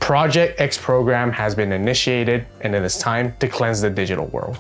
Project X program has been initiated, and it is time to cleanse the digital world.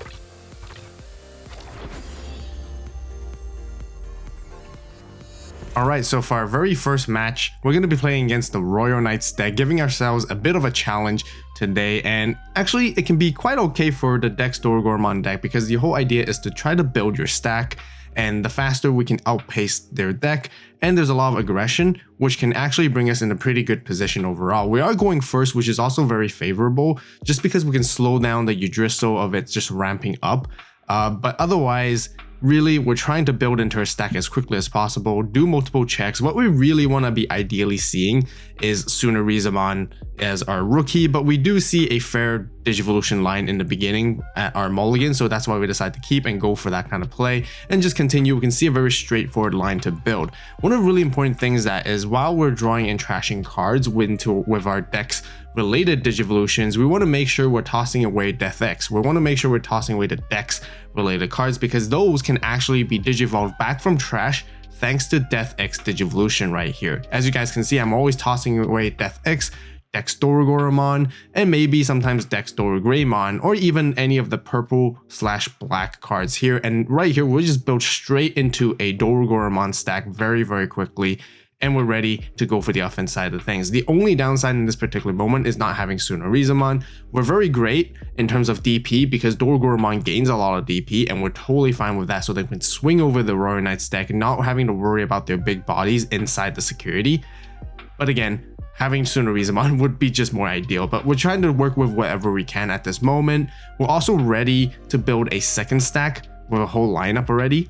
Alright, so for our very first match, we're going to be playing against the Royal Knights deck, giving ourselves a bit of a challenge today. And actually, it can be quite okay for the DexDorugoramon deck because the whole idea is to try to build your stack, and the faster we can outpace their deck, and there's a lot of aggression, which can actually bring us in a pretty good position overall. We are going first, which is also very favorable, just because we can slow down the Yggdrasil of it just ramping up. But otherwise, really, we're trying to build into our stack as quickly as possible, do multiple checks. What we really want to be ideally seeing is DexDorugoramon as our rookie, but we do see a fair Digivolution line in the beginning at our mulligan, so that's why we decide to keep and go for that kind of play and just continue. We can see a very straightforward line to build. One of the really important things that is, while we're drawing and trashing cards with our decks related Digivolutions, we want to make sure we're tossing away DeathX. We want to make sure we're tossing away the Dex related cards, because those can actually be Digivolved back from trash thanks to DeathX Digivolution right here. As you guys can see, I'm always tossing away DeathX, DexDorugoramon, and maybe sometimes DexDorugoramon, or even any of the purple/black cards here. And right here, we'll just build straight into a Dorugoramon stack very, very quickly, and we're ready to go for the offense side of things. The only downside in this particular moment is not having DexDorugoramon. We're very great in terms of DP because Dorugoramon gains a lot of DP, and we're totally fine with that, so they can swing over the Royal Knights deck, not having to worry about their big bodies inside the security. But again, having DexDorugoramon would be just more ideal, but we're trying to work with whatever we can at this moment. We're also ready to build a second stack with a whole lineup already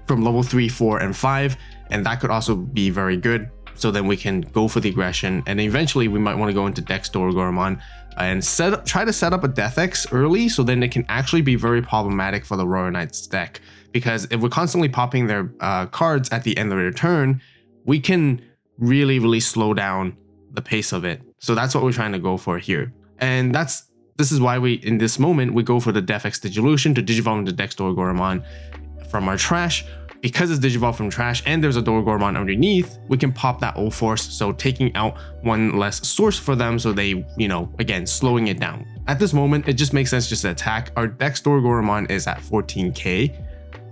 from level 3, 4, and 5, and that could also be very good. So then we can go for the aggression, and eventually we might want to go into DexDorugoramon and try to set up a DeathX early, so then it can actually be very problematic for the Royal Knights deck. Because if we're constantly popping their cards at the end of their turn, we can really slow down the pace of it. So that's what we're trying to go for here, and this is why we, in this moment, we go for the DeathX Digivolution to Digivolve into DexDorugoramon from our trash. Because it's Digivolve from trash and there's a Dorugoramon underneath, we can pop that old force, so taking out one less source for them, so they, again, slowing it down. At this moment, it just makes sense just to attack. Our DexDorugoramon is at 14k,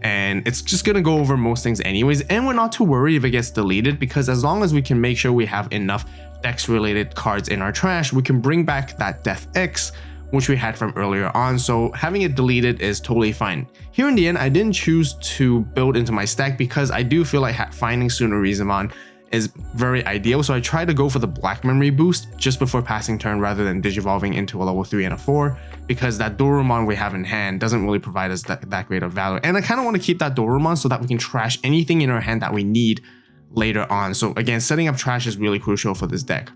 and it's just gonna go over most things anyways, and we're not too worried if it gets deleted, because as long as we can make sure we have enough Dex related cards in our trash, we can bring back that DeathX, which we had from earlier on, so having it deleted is totally fine. Here in the end, I didn't choose to build into my stack because I do feel like finding DexDorugoramon is very ideal, so I try to go for the black memory boost just before passing turn rather than digivolving into a level 3 and a 4, because that Dorugoramon we have in hand doesn't really provide us that great of value. And I kind of want to keep that Dorugoramon so that we can trash anything in our hand that we need later on. So again, setting up trash is really crucial for this deck.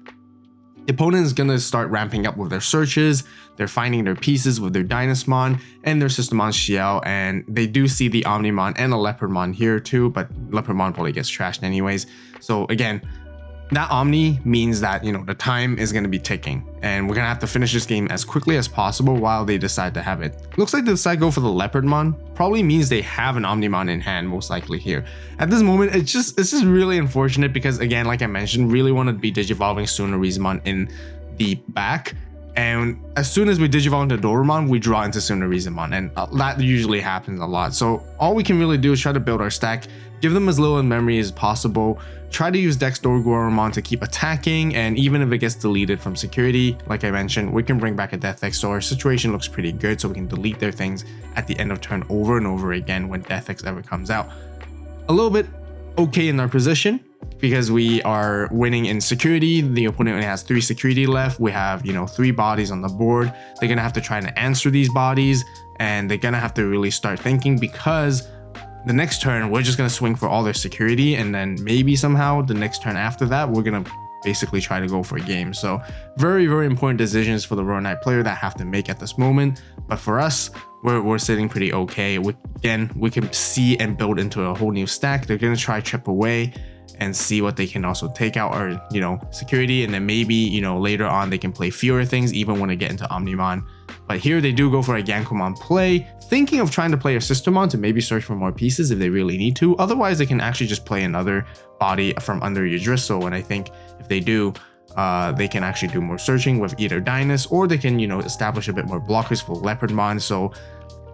The opponent is going to start ramping up with their searches, they're finding their pieces with their DexDorugoramon and their Systemon Shiel, and they do see the Omnimon and a Leopardmon here too, but Leopardmon probably gets trashed anyways. So again, that Omni means that, the time is going to be ticking, and we're going to have to finish this game as quickly as possible while they decide to have it. Looks like they decide to go for the Leopardmon. Probably means they have an Omnimon in hand, most likely here. At this moment, it's just really unfortunate because, again, like I mentioned, really want to be digivolving DexDorugoramon in the back. And as soon as we digivolve into Dorugoramon, we draw into DexDorugoramon, and that usually happens a lot. So all we can really do is try to build our stack, give them as little in memory as possible, try to use DexDorugoramon to keep attacking, and even if it gets deleted from security, like I mentioned, we can bring back a DeathX, so our situation looks pretty good, so we can delete their things at the end of turn over and over again when DeathX ever comes out. A little bit okay in our position, because we are winning in security. The opponent only has 3 security left. We have, 3 bodies on the board. They're gonna have to try to answer these bodies, and they're gonna have to really start thinking, because the next turn we're just gonna swing for all their security, and then maybe somehow the next turn after that we're gonna basically try to go for a game. So very important decisions for the Royal Knight player that have to make at this moment. But for us, we're sitting pretty okay. We can see and build into a whole new stack. They're gonna try chip away and see what they can also take out our security, and then maybe later on they can play fewer things even when they get into Omnimon. But here they do go for a Gankomon play, thinking of trying to play a Systemon to maybe search for more pieces if they really need to. Otherwise, they can actually just play another body from under Yggdrasil, and I think if they do, they can actually do more searching with either Dynus, or they can, establish a bit more blockers for Leopardmon. So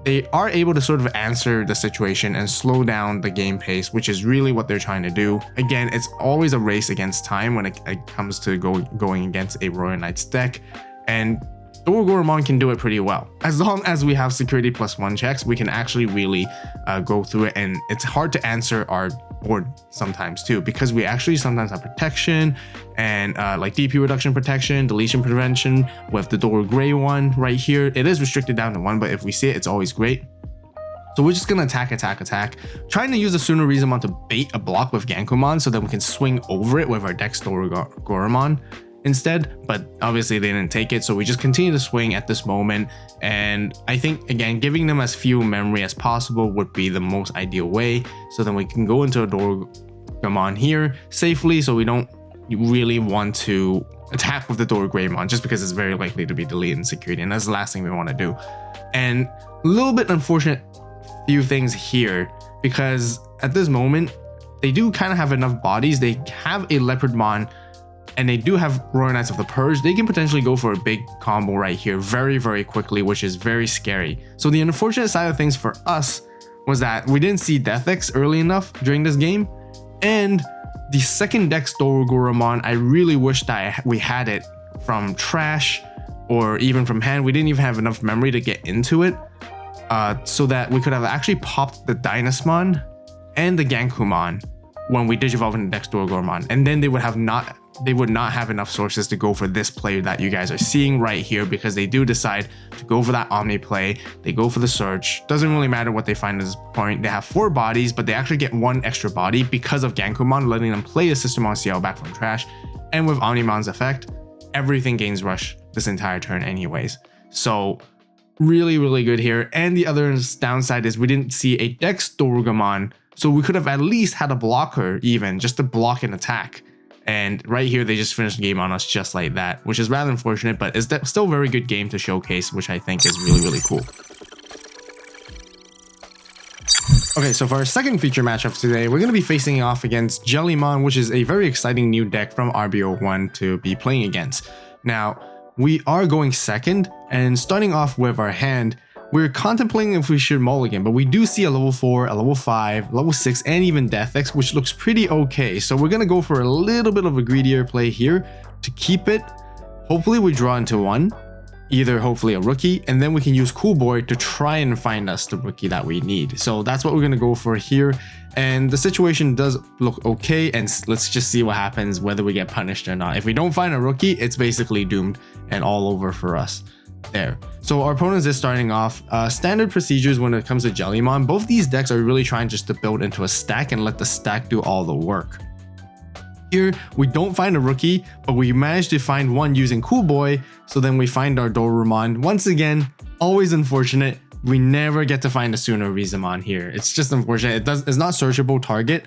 they are able to sort of answer the situation and slow down the game pace, which is really what they're trying to do. Again, it's always a race against time when it comes to going against a Royal Knights deck, and Dorugoramon can do it pretty well. As long as we have security +1 checks, we can actually really go through it, and it's hard to answer our board sometimes too, because we actually sometimes have protection and like DP reduction protection, deletion prevention with the Dorugoramon right here. It is restricted down to 1, but if we see it, it's always great. So we're just gonna attack, trying to use the Dorugoramon to bait a block with Gankumon so that we can swing over it with our DexDorugoramon instead, but obviously they didn't take it, so we just continue to swing at this moment. And I think, again, giving them as few memory as possible would be the most ideal way, so then we can go into a Dorugoramon here safely, so we don't really want to attack with the Dorugoramon just because it's very likely to be deleted in security, and that's the last thing we want to do. And a little bit unfortunate few things here, because at this moment they do kind of have enough bodies. They have a Leopardmon and they do have Royal Knights of the Purge. They can potentially go for a big combo right here very, very quickly, which is very scary. So the unfortunate side of things for us was that we didn't see DeathX early enough during this game, and the second DexDorugoramon, I really wish that we had it from trash or even from hand. We didn't even have enough memory to get into it, so that we could have actually popped the Dynasmon and the Gankumon when we Digivolve into DexDorugoramon, and then they would not have enough sources to go for this play that you guys are seeing right here, because they do decide to go for that Omni play. They go for the search. Doesn't really matter what they find at this point. They have 4 bodies, but they actually get 1 extra body because of Gankumon letting them play a Systemon CL back from trash. And with Omnimon's effect, everything gains rush this entire turn anyways. So really, really good here. And the other downside is we didn't see a DexDorugoramon, so we could have at least had a blocker, even just to block an attack. And right here, they just finished the game on us just like that, which is rather unfortunate, but it's still a very good game to showcase, which I think is really, really cool. Okay, so for our second feature matchup today, we're going to be facing off against Jellymon, which is a very exciting new deck from RBO1 to be playing against. Now, we are going second, and starting off with our hand, we're contemplating if we should mulligan, but we do see a level 4, a level 5, level 6, and even DeathX, which looks pretty okay. So we're going to go for a little bit of a greedier play here to keep it. Hopefully we draw into 1, either hopefully a rookie, and then we can use Cool Boy to try and find us the rookie that we need. So that's what we're going to go for here. And the situation does look okay, and let's just see what happens, whether we get punished or not. If we don't find a rookie, it's basically doomed and all over for us. There. So our opponents is starting off standard procedures when it comes to Jellymon. Both these decks are really trying just to build into a stack and let the stack do all the work. Here we don't find a rookie, but we managed to find one using Cool Boy. So then we find our Dorugoramon. Once again, always unfortunate. We never get to find a Dorugoramon here. It's just unfortunate. It's not searchable target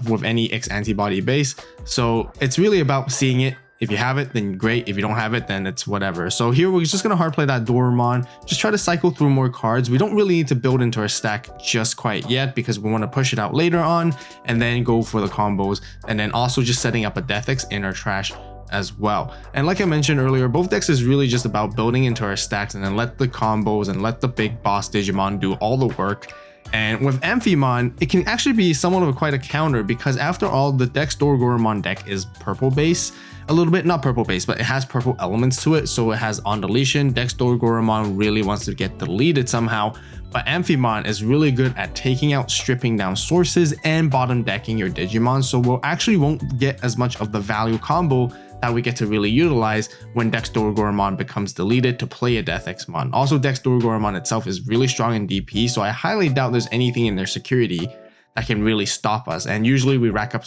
with any X antibody base. So it's really about seeing it. If you have it, then great. If you don't have it, then it's whatever. So here we're just going to hard play that Dorugoramon. Just try to cycle through more cards. We don't really need to build into our stack just quite yet, because we want to push it out later on and then go for the combos. And then also just setting up a DeathX in our trash as well. And like I mentioned earlier, both decks is really just about building into our stacks and then let the combos and let the big boss Digimon do all the work. And with Amphimon, it can actually be somewhat of quite a counter, because after all, the DexDorugoramon deck is purple base. A little bit, not purple base, but it has purple elements to it. So it has on deletion. DexDorugoramon really wants to get deleted somehow. But Amphimon is really good at taking out, stripping down sources, and bottom decking your Digimon. So we'll actually won't get as much of the value combo that we get to really utilize when DexDorugoramon becomes deleted to play a DeathXmon. Also, DexDorugoramon itself is really strong in DP, so I highly doubt there's anything in their security that can really stop us. And usually we rack up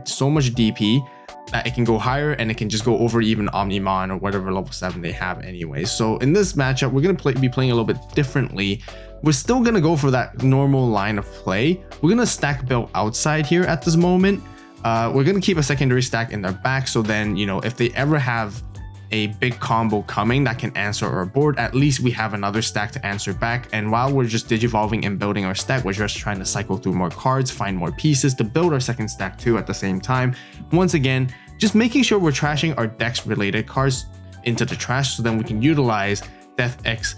so much DP that it can go higher, and it can just go over even Omnimon or whatever level 7 they have anyway. So in this matchup, we're going to be playing a little bit differently. We're still going to go for that normal line of play. We're going to stack build outside here at this moment. We're going to keep a secondary stack in their back, so then, you know, if they ever have a big combo coming that can answer our board, at least we have another stack to answer back. And while we're just digivolving and building our stack, we're just trying to cycle through more cards, find more pieces to build our second stack too at the same time. Once again, just making sure we're trashing our Dex related cards into the trash, so then we can utilize DeathX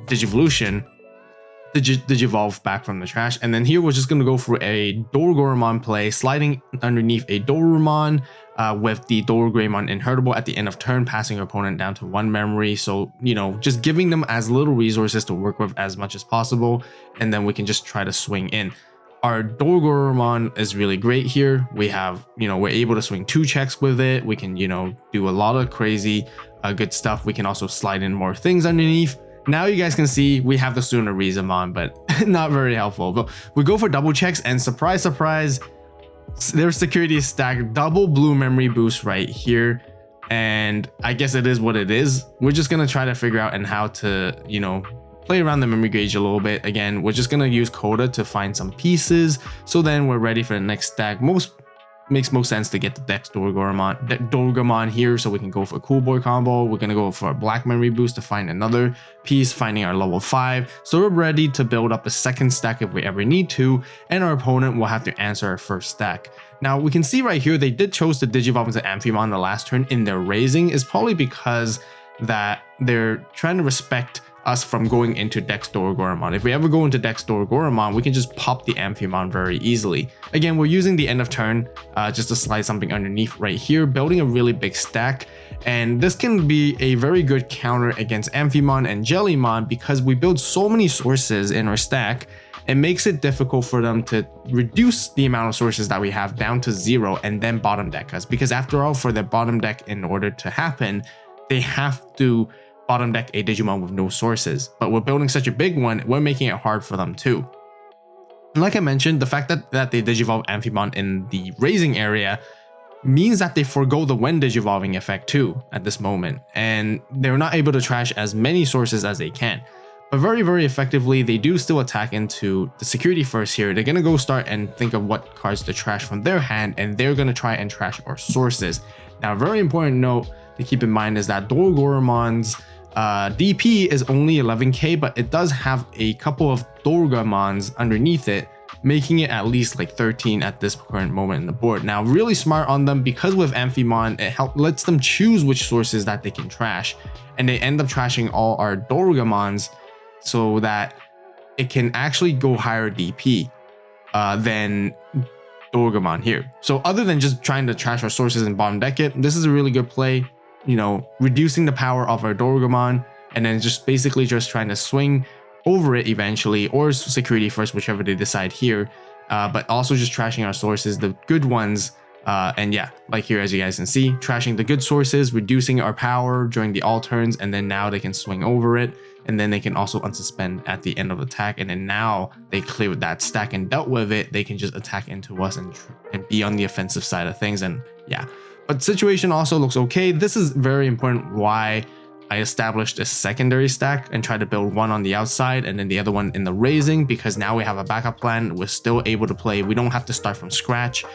Digivolution to Digivolve back from the trash. And then here we're just going to go for a Dorugoramon play, sliding underneath a Dorugoramon with the Dorugoramon inheritable at the end of turn, passing our opponent down to 1 memory. So, you know, just giving them as little resources to work with as much as possible, and then we can just try to swing in. Our Dorugoramon is really great here. We have, you know, we're able to swing 2 checks with it. We can, you know, do a lot of crazy good stuff. We can also slide in more things underneath. Now you guys can see we have the Dorugoramon, but not very helpful. But we go for double checks, and surprise, surprise, their security is stacked. Double blue memory boost right here. And I guess it is what it is. We're just going to try to figure out and how to, you know, play around the memory gauge a little bit. Again, we're just going to use Coda to find some pieces. So then we're ready for the next stack. Makes most sense to get the DexDorugoramon here, so we can go for a cool boy combo. We're gonna go for a black memory boost to find another piece, finding our level 5. So we're ready to build up a second stack if we ever need to, and our opponent will have to answer our first stack. Now we can see right here they did chose to Digivolve into Amphimon the last turn in their raising. Is probably because that they're trying to respect us from going into DexDorugoramon. If we ever go into DexDorugoramon, we can just pop the Amphimon very easily. Again, we're using the end of turn just to slide something underneath right here, building a really big stack. And this can be a very good counter against Amphimon and Jellymon, because we build so many sources in our stack. It makes it difficult for them to reduce the amount of sources that we have down to 0 and then bottom deck us. Because after all, for the bottom deck, in order to happen, they have to bottom deck a Digimon with no sources. But we're building such a big one, we're making it hard for them too. And like I mentioned, the fact that they Digivolve Amphimon in the raising area means that they forego the when Digivolving effect too at this moment, and they're not able to trash as many sources as they can. But very, very effectively, they do still attack into the security first here. They're going to go start and think of what cards to trash from their hand, and they're going to try and trash our sources. Now, a very important note to keep in mind is that Dorugoramon's DP is only 11k, but it does have a couple of Dorugoramons underneath it, making it at least like 13 at this current moment in the board. Now, really smart on them, because with Amphimon, it lets them choose which sources that they can trash, and they end up trashing all our Dorugoramons so that it can actually go higher DP than Dorugoramon here. So other than just trying to trash our sources and bottom deck it, this is a really good play. You know, reducing the power of our Dorugoramon, and then just basically just trying to swing over it eventually, or security first, whichever they decide here, but also just trashing our sources, the good ones. And yeah, like here, as you guys can see, trashing the good sources, reducing our power during the all turns, and then now they can swing over it, and then they can also unsuspend at the end of the attack. And then now they cleared that stack and dealt with it, they can just attack into us and be on the offensive side of things. And yeah, but situation also looks okay. This is very important why I established a secondary stack and tried to build one on the outside and then the other one in the raising, because now we have a backup plan. We're still able to play. We don't have to start from scratch,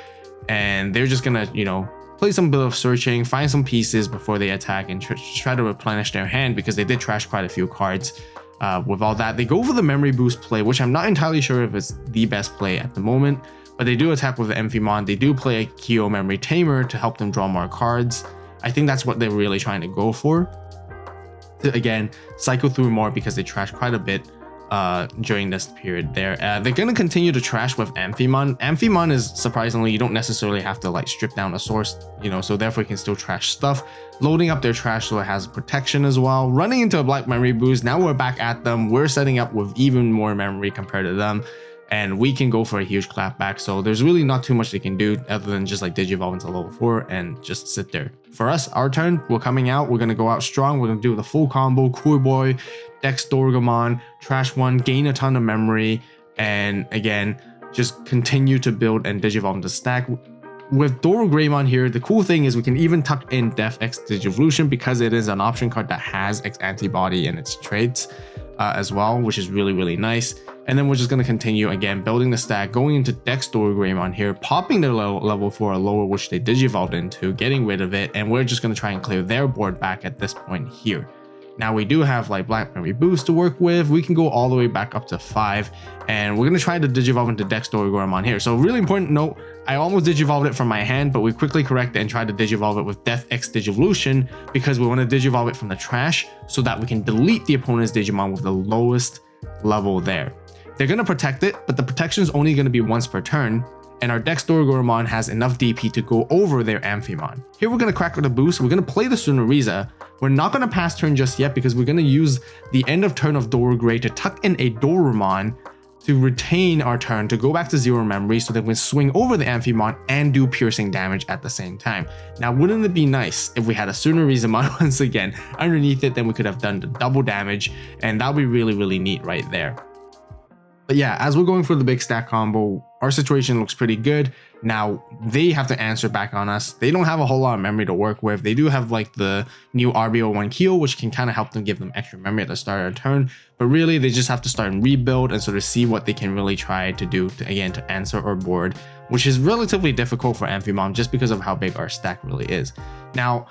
and they're just gonna, you know, play some bit of searching, find some pieces before they attack, and try to replenish their hand, because they did trash quite a few cards. With all that, they go for the memory boost play, which I'm not entirely sure if it's the best play at the moment, but they do attack with the Amphimon. They do play a Kyo memory tamer to help them draw more cards. I think that's what they're really trying to go for, to again cycle through more, because they trash quite a bit during this period there. They're going to continue to trash with Amphimon. Amphimon is, surprisingly, you don't necessarily have to like strip down a source, you know, so therefore you can still trash stuff. Loading up their trash so it has protection as well. Running into a black memory boost, now we're back at them. We're setting up with even more memory compared to them, and we can go for a huge clapback. So there's really not too much they can do other than just like Digivolve into level 4 and just sit there. For us, our turn, we're coming out. We're going to go out strong. We're going to do the full combo, Cool Boy, DexDorugoramon, trash one, gain a ton of memory, and again, just continue to build and Digivolve into stack. With Dorugoramon here, the cool thing is we can even tuck in DeathX Digivolution, because it is an option card that has X antibody in its traits as well, which is really, really nice. And then we're just going to continue again building the stack, going into DexDorugoramon here, popping their level 4 or lower, which they Digivolved into, getting rid of it, and we're just going to try and clear their board back at this point here. Now we do have like Black Memory Boost to work with. We can go all the way back up to 5, and we're gonna try to Digivolve into DexDorugoramon here. So really important note, I almost Digivolved it from my hand, but we quickly corrected and tried to Digivolve it with DeathX Digivolution because we want to Digivolve it from the trash so that we can delete the opponent's Digimon with the lowest level there. They're gonna protect it, but the protection is only gonna be once per turn, and our DexDorugoramon has enough DP to go over their Amphimon. Here we're going to crack with a boost. We're going to play the Sunoriza. We're not going to pass turn just yet because we're going to use the end of turn of Dorugray to tuck in a Dorumon to retain our turn to go back to 0 memory so that we can swing over the Amphimon and do piercing damage at the same time. Now, wouldn't it be nice if we had a Sunoriza once again underneath it, then we could have done the double damage, and that would be really, really neat right there. But yeah, as we're going for the big stack combo, our situation looks pretty good. Now they have to answer back on us. They don't have a whole lot of memory to work with. They do have like the new RBO1 Keel, which can kind of help them give them extra memory at the start of their turn. But really, they just have to start and rebuild and sort of see what they can really try to do to, again, to answer our board, which is relatively difficult for Amphimon just because of how big our stack really is. Now,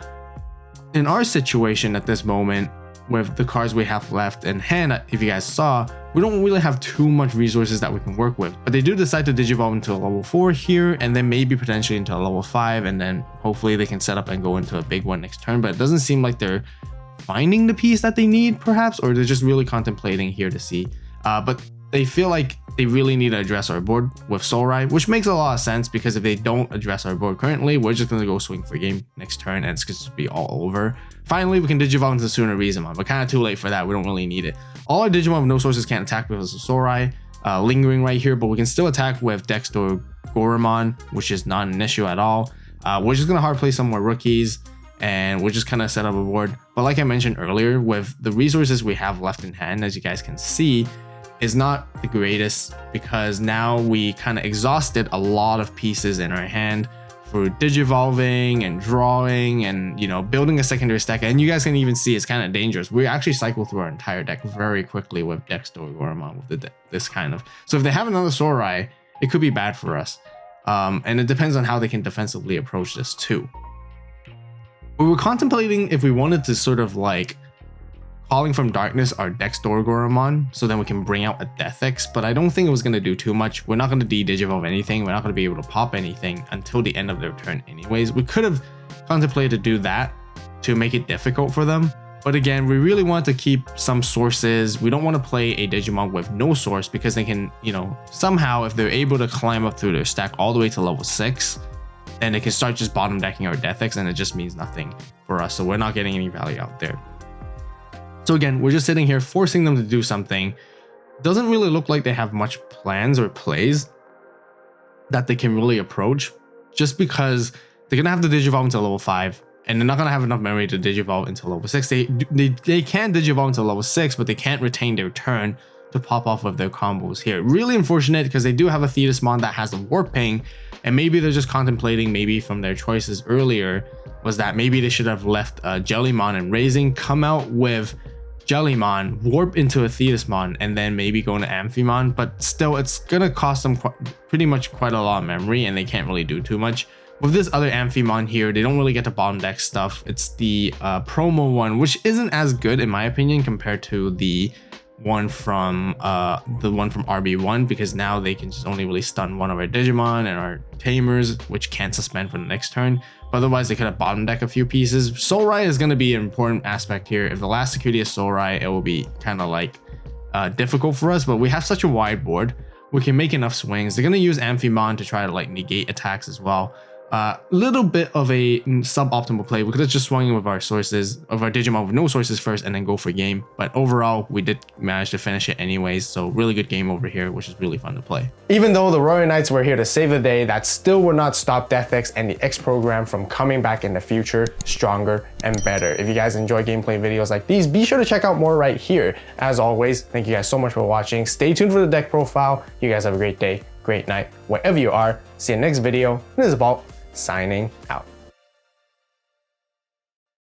in our situation at this moment, with the cards we have left in hand, if you guys saw, we don't really have too much resources that we can work with, but they do decide to Digivolve into a level 4 here, and then maybe potentially into a level 5, and then hopefully they can set up and go into a big one next turn. But it doesn't seem like they're finding the piece that they need, perhaps, or they're just really contemplating here to see. But they feel like they really need to address our board with Soulrai, which makes a lot of sense because if they don't address our board currently, we're just going to go swing for game next turn and it's going to be all over. Finally, we can Digivolve into Sunoriza, but kind of too late for that. We don't really need it. All our Digimon with no sources can't attack with Soulrai lingering right here, but we can still attack with DexDorugoramon, which is not an issue at all. We're just going to hard play some more rookies, and we're just kind of set up a board. But like I mentioned earlier, with the resources we have left in hand, as you guys can see, is not the greatest because now we kind of exhausted a lot of pieces in our hand for Digivolving and drawing and, you know, building a secondary stack. And you guys can even see it's kind of dangerous. We actually cycle through our entire deck very quickly with DexDorugoramon with this kind of. So if they have another Soulrai, it could be bad for us. And it depends on how they can defensively approach this too. We were contemplating if we wanted to sort of like Calling from Darkness our DexDorugoramon, so then we can bring out a DeathX, but I don't think it was going to do too much. We're not going to de-Digivolve anything. We're not going to be able to pop anything until the end of their turn anyways. We could have contemplated to do that to make it difficult for them. But again, we really want to keep some sources. We don't want to play a Digimon with no source because they can, you know, somehow if they're able to climb up through their stack all the way to level 6, then they can start just bottom decking our DeathX and it just means nothing for us. So we're not getting any value out there. So again, we're just sitting here forcing them to do something. Doesn't really look like they have much plans or plays that they can really approach, just because they're gonna have to Digivolve into level 5 and they're not gonna have enough memory to Digivolve into level 6. They can Digivolve into level 6, but they can't retain their turn to pop off of their combos here. Really unfortunate because they do have a DexDorugoramon that has a Warping, and maybe they're just contemplating, maybe from their choices earlier, was that maybe they should have left Jellymon and Raising, come out with Jellymon, warp into a DexDorugoramon, and then maybe go into Amphimon. But still, it's gonna cost them pretty much quite a lot of memory, and they can't really do too much. With this other Amphimon here, they don't really get to bottom deck stuff. It's the promo one, which isn't as good in my opinion compared to the one from RB1, because now they can just only really stun one of our Digimon and our Tamers, which can't suspend for the next turn. But otherwise, they could have bottom deck a few pieces. Soulrai is going to be an important aspect here. If the last security is Soulrai, it will be kind of like difficult for us, but we have such a wide board. We can make enough swings. They're going to use Amphimon to try to like negate attacks as well. Little bit of a suboptimal play. We could have just swung in with our sources, of our Digimon with no sources first and then go for game. But overall, we did manage to finish it anyways. So really good game over here, which is really fun to play. Even though the Royal Knights were here to save the day, that still would not stop DeathX and the X program from coming back in the future stronger and better. If you guys enjoy gameplay videos like these, be sure to check out more right here. As always, thank you guys so much for watching. Stay tuned for the deck profile. You guys have a great day, great night, wherever you are. See you next video. This is AVAULT, signing out.